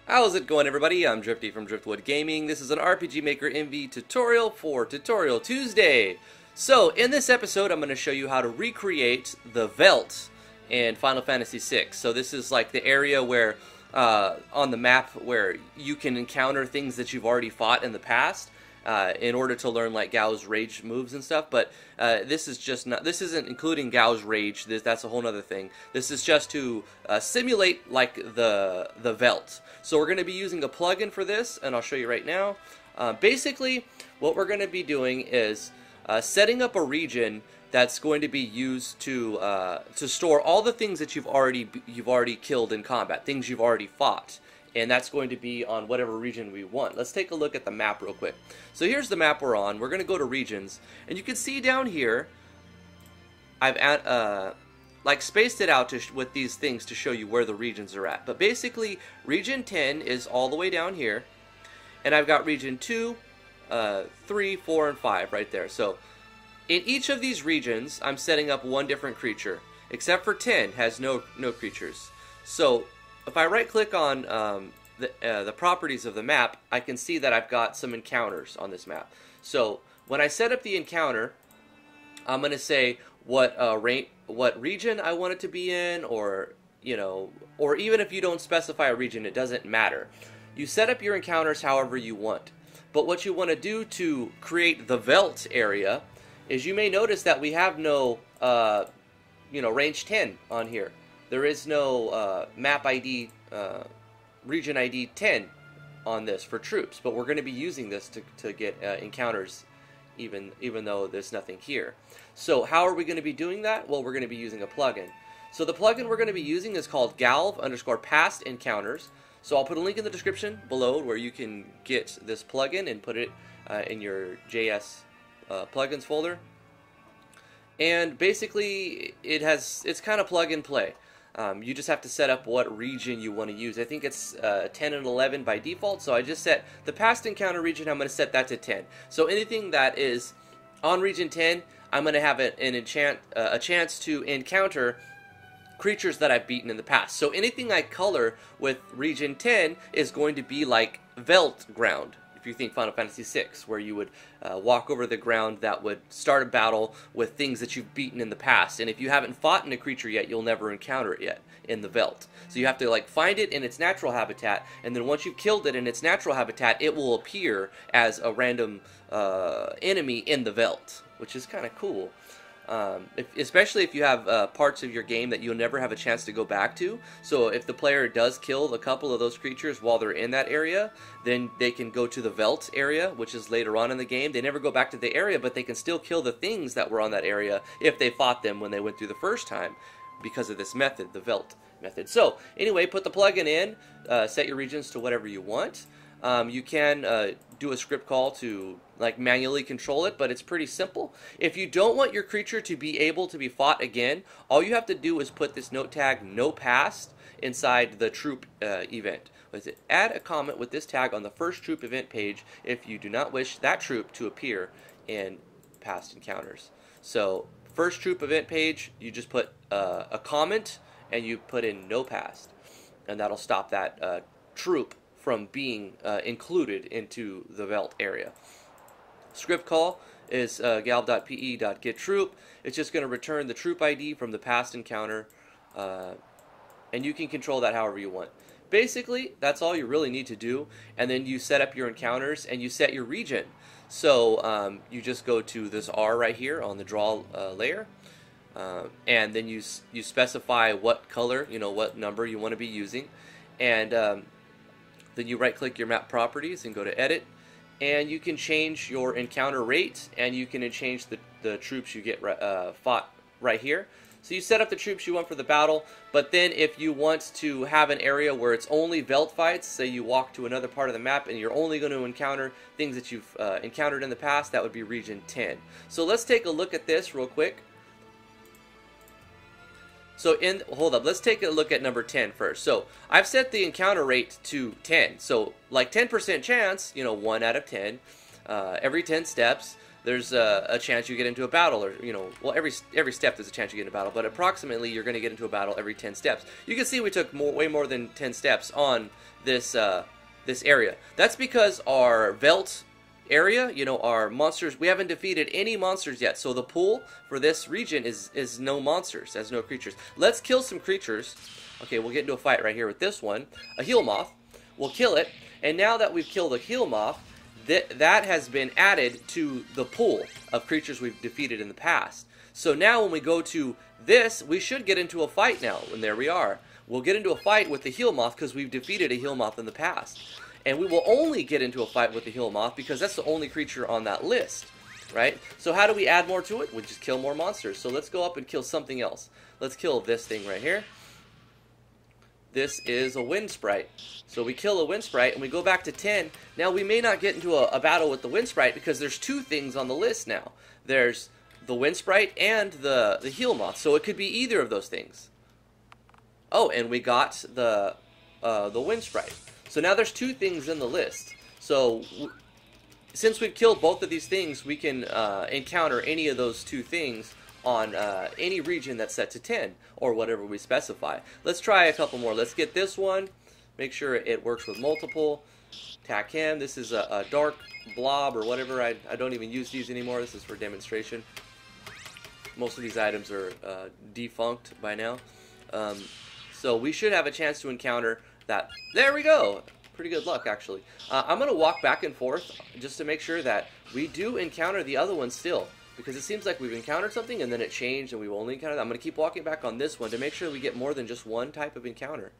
How's it going, everybody? I'm Drifty from Driftwood Gaming. This is an RPG Maker MV tutorial for Tutorial Tuesday. So, in this episode, I'm going to show you how to recreate the Veldt in Final Fantasy VI. So this is like the area where, on the map, where you can encounter things that you've already fought in the past, in order to learn like Gow's rage moves and stuff. But this is just not. This isn't including Gow's rage. That's a whole other thing. This is just to simulate like the Veldt. So we're going to be using a plugin for this, and I'll show you right now. Basically, what we're going to be doing is setting up a region that's going to be used to store all the things that you've already killed in combat, things you've already fought. And that's going to be on whatever region we want. Let's take a look at the map real quick. So here's the map we're on. We're going to go to regions, and you can see down here I've like spaced it out with these things to show you where the regions are at. But basically, region 10 is all the way down here, and I've got region 2, 3, 4, and 5 right there. So in each of these regions, I'm setting up one different creature, except for 10 has no creatures. So if I right-click on the properties of the map, I can see that I've got some encounters on this map. So when I set up the encounter, I'm going to say what region I want it to be in, or or even if you don't specify a region, it doesn't matter. You set up your encounters however you want. But what you want to do to create the Veldt area is, you may notice that we have no range 10 on here. There is no map ID, region ID 10 on this for troops, but we're going to be using this to get encounters, even though there's nothing here. So how are we going to be doing that? Well, we're going to be using a plugin. So the plugin we're going to be using is called galv_past encounters. So I'll put a link in the description below where you can get this plugin and put it in your JS plugins folder. And basically, it's kind of plug and play. You just have to set up what region you want to use. I think it's 10 and 11 by default, so I just set the past encounter region. I'm going to set that to 10. So anything that is on region 10, I'm going to have a chance to encounter creatures that I've beaten in the past. So anything I color with region 10 is going to be like Veldt ground. If you think Final Fantasy VI, where you would walk over the ground that would start a battle with things that you've beaten in the past. And if you haven't fought in a creature yet, you'll never encounter it yet in the Veldt. So you have to like find it in its natural habitat, and then once you've killed it in its natural habitat, it will appear as a random enemy in the Veldt, which is kind of cool. Especially if you have parts of your game that you'll never have a chance to go back to. So if the player does kill a couple of those creatures while they're in that area, then they can go to the Veldt area, which is later on in the game. They never go back to the area, but they can still kill the things that were on that area if they fought them when they went through the first time, because of this method, the Veldt method. So anyway, put the plugin in, set your regions to whatever you want. You can do a script call to like manually control it, but it's pretty simple. If you don't want your creature to be able to be fought again, all you have to do is put this note tag "no past" inside the troop event. Add a comment with this tag on the first troop event page if you do not wish that troop to appear in past encounters. So first troop event page, you just put a comment and you put in "no past," and that'll stop that troop from being included into the Veldt area. Script call is galv.pe.getTroop. It's just going to return the troop ID from the past encounter, and you can control that however you want. Basically, that's all you really need to do, and then you set up your encounters and you set your region. So you just go to this R right here on the draw layer, and then you specify what color, what number you want to be using, and then you right-click your map properties and go to Edit, and you can change your encounter rate, and you can change the troops you get fought right here. So you set up the troops you want for the battle, but then if you want to have an area where it's only Veldt fights, say you walk to another part of the map and you're only going to encounter things that you've encountered in the past, that would be region 10. So let's take a look at this real quick. So hold up, let's take a look at number 10 first. So I've set the encounter rate to 10. So like 10% chance, 1 out of 10, every 10 steps, there's a chance you get into a battle, or, you know, well, every step there's a chance you get into a battle, but approximately you're going to get into a battle every 10 steps. You can see we took way more than 10 steps on this this area. That's because our Veldt area, you know, our monsters, we haven't defeated any monsters yet, so the pool for this region is no monsters, has no creatures. Let's kill some creatures. Okay, we'll get into a fight right here with this one, a heel moth. We'll kill it, and now that we've killed a heel moth, that has been added to the pool of creatures we've defeated in the past. So now when we go to this, we should get into a fight now, and there we are. We'll get into a fight with the heel moth because we've defeated a heel moth in the past. And we will only get into a fight with the heel moth because that's the only creature on that list, right? So how do we add more to it? We just kill more monsters. So let's go up and kill something else. Let's kill this thing right here. This is a wind sprite. So we kill a wind sprite and we go back to 10. Now we may not get into a battle with the wind sprite because there's two things on the list now. There's the wind sprite and the heel moth. So it could be either of those things. Oh, and we got the wind sprite. So now there's two things in the list. So since we've killed both of these things, we can encounter any of those two things on any region that's set to 10, or whatever we specify. Let's try a couple more. Let's get this one. Make sure it works with multiple. Attack him. This is a dark blob or whatever. I don't even use these anymore. This is for demonstration. Most of these items are defunct by now. So we should have a chance to encounter that. There we go. Pretty good luck, actually. I'm going to walk back and forth just to make sure that we do encounter the other one still, because it seems like we've encountered something and then it changed and we will only encounter that. I'm going to keep walking back on this one to make sure we get more than just one type of encounter.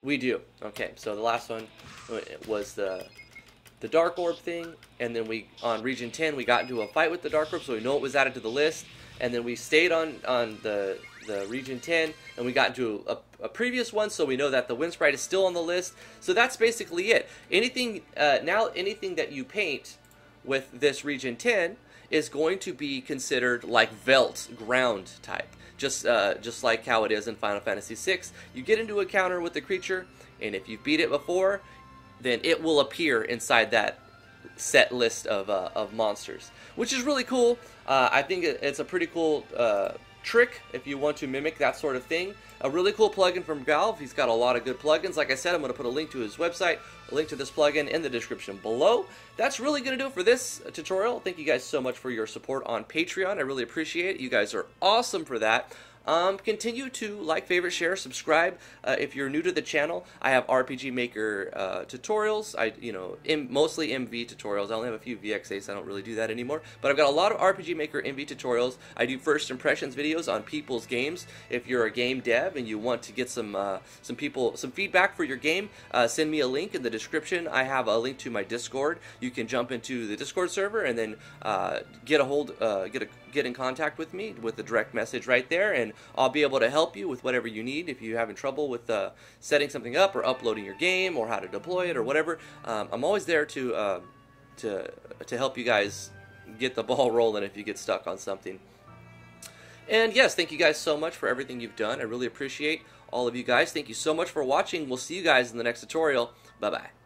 We do. Okay, so the last one was the dark orb thing, and then we, on region 10, we got into a fight with the dark orb, so we know it was added to the list, and then we stayed on the region 10, and we got into a previous one, so we know that the wind sprite is still on the list. So that's basically it. Anything now, anything that you paint with this region 10 is going to be considered like Veldt ground type, just like how it is in Final Fantasy VI. You get into a counter with the creature, and if you've beat it before, then it will appear inside that set list of monsters, which is really cool. I think it's a pretty cool trick if you want to mimic that sort of thing. A really cool plugin from Valve. He's got a lot of good plugins. Like I said, I'm going to put a link to his website, a link to this plugin in the description below. That's really going to do it for this tutorial. Thank you guys so much for your support on Patreon. I really appreciate it. You guys are awesome for that. Continue to like, favorite, share, subscribe. If you're new to the channel, I have RPG Maker tutorials. Mostly MV tutorials. I only have a few VXAs. I don't really do that anymore. But I've got a lot of RPG Maker MV tutorials. I do first impressions videos on people's games. If you're a game dev and you want to get some feedback for your game, send me a link in the description. I have a link to my Discord. You can jump into the Discord server and then get in contact with me with a direct message right there, and I'll be able to help you with whatever you need. If you're having trouble with setting something up or uploading your game or how to deploy it or whatever, I'm always there to help you guys get the ball rolling if you get stuck on something. And yes, thank you guys so much for everything you've done. I really appreciate all of you guys. Thank you so much for watching. We'll see you guys in the next tutorial. Bye-bye.